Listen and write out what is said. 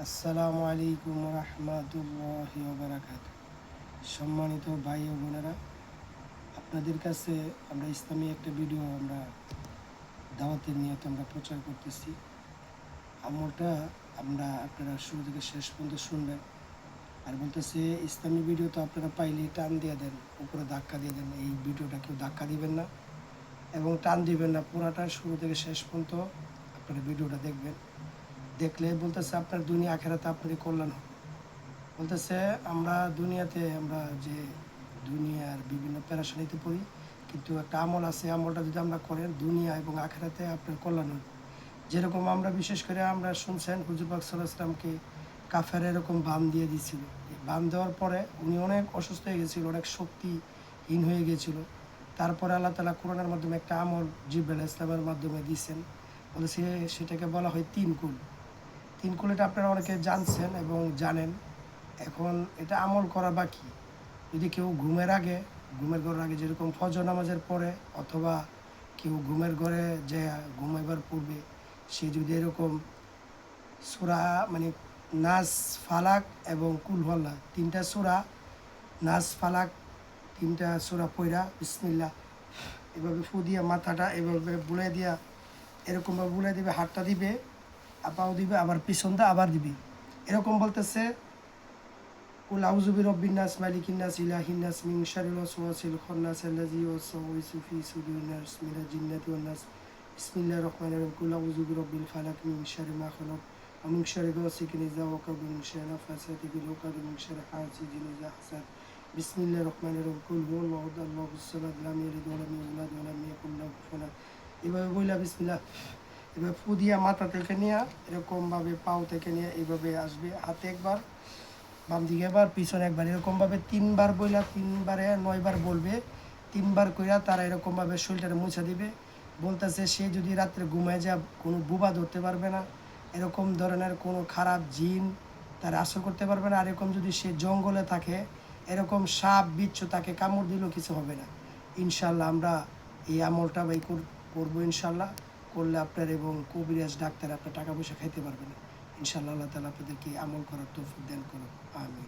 আসসালামু আলাইকুম রহমতুল্লাহি ওয়া বারাকাতুহু। সম্মানিত ভাই ও বোনেরা, আপনাদের কাছে আমরা ইসলামী একটা ভিডিও দাওয়াতের নিয়তে আমরা প্রচার করতেছি। আমলটা আপনারা শুরু থেকে শেষ পর্যন্ত শুনবেন। আর বলতেছে, ইসলামী ভিডিও তো আপনারা পাইলে টান দিয়ে দেন, উপরে ধাক্কা দিয়ে দেন। এই ভিডিওটা কেউ ধাক্কা দিবেন না এবং টান দিবেন না, পুরাটা শুরু থেকে শেষ পর্যন্ত আপনারা ভিডিওটা দেখবেন। দেখলে বলতেছে আপনার দুনিয়া আখেরাতে আপনারই কল্যাণ হবে। বলতেছে আমরা যে দুনিয়ার বিভিন্ন পেরেশানিতে পড়ি, কিন্তু একটা আমল আছে, আমলটা যদি আমরা করেন দুনিয়া এবং আখেরাতে আপনার কল্যাণ হবে। যেরকম আমরা বিশেষ করে আমরা শুনছেন হুজুর পাক সাল্লাল্লাহু আলাইহি ওয়াসাল্লামকে কাফের এরকম বান দিয়ে দিয়েছিল। বান দেওয়ার পরে উনি অনেক অসুস্থ হয়ে গেছিল, অনেক শক্তিহীন হয়ে গিয়েছিল। তারপরে আল্লাহ তাআলা কোরআনের মাধ্যমে একটা আমল জিবরাইল ইসলামের মাধ্যমে দিয়েছেন। বলেছে সেটাকে বলা হয় তিন কুল। তিন কুল এটা আপনারা অনেকে জানছেন এবং জানেন। এখন এটা আমল করা বাকি। যদি কেউ ঘুমের ঘরের আগে যেরকম ফজর নামাজের পরে, অথবা কেউ ঘুমের ঘরে যে ঘুমাইবার পূর্বে সে যদি এরকম সূরা মানে নাস, ফালাক এবং কুল হল্লা তিনটা সূরা, নাস, ফালাক তিনটা সূরা পইরা বিসমিল্লাহ এভাবে ফু দিয়া মাথাটা এভাবে বুলাই দিয়া এরকমভাবে বুলাই দিবে, হাতটা দিবে, পাও দিবে, আবার পিছন দা আবার দিবে। এরকম বলতেছে কুল আউযু বিরাব্বিন নাস মালিকিন নাস ইলাহিন নাস মিন শাররিল ওয়াসওয়াসিল খান্নাস আল্লাযী ইউওয়াসওয়িসু ফি সুদুরিন নাস মিনাল জিন্নাতি ওয়ান নাস। বিসমিল্লাহির রহমানির রহিম। কুল আউযু বিরাব্বিল ফালাক মিন শাররি মা খালাক ওয়া মিন শাররি গাসিকিন ইযা ওয়াকাব ওয়া মিন শাররি নাফাসাতি ফিল উকাদ ওয়া মিন শাররি হাসিদিন ইযা হাসাদ। বিসমিল্লাহির রহমানির রহিম। কুল হুয়াল্লাহু আহাদ আল্লাহুস সামাদ লাম ইয়ালিদ ওয়া লাম ইউলাদ ওয়া লাম ইয়াকুল লাহু কুফুয়ান আহাদ। এভাবে বইলা বিসমিল্লাহ এভাবে ফু দিয়া মাথা থেকে নিয়ে এরকমভাবে পাও থেকে নিয়ে এইভাবে আসবে, হাতে একবার, বাম দিকে একবার, পিছনে একবার, এরকমভাবে তিনবার বইলা, তিনবারে 9বার বলবে। তিনবার কইরা তারা এরকমভাবে শরীরটা মুছে দিবে। বলতেছে সে যদি রাত্রে ঘুমায় যায় কোনো বুবা ধরতে পারবে না, এরকম ধরনের কোনো খারাপ জিন তার আসর করতে পারবে না। আর এরকম যদি সে জঙ্গলে থাকে, এরকম সাপ বিচ্ছু তাকে কামড় দিলেও কিছু হবে না। ইনশাল্লাহ আমরা এই আমলটা করবো ইনশাল্লাহ। করলে আপনার এবং কবিরাজ ডাক্তার আপনার টাকা পয়সা খাইতে পারবে না। ইনশাআল্লাহ আল্লাহ তাআলা আপনাদেরকে আমল করার তৌফিক দান করুন। আমিন।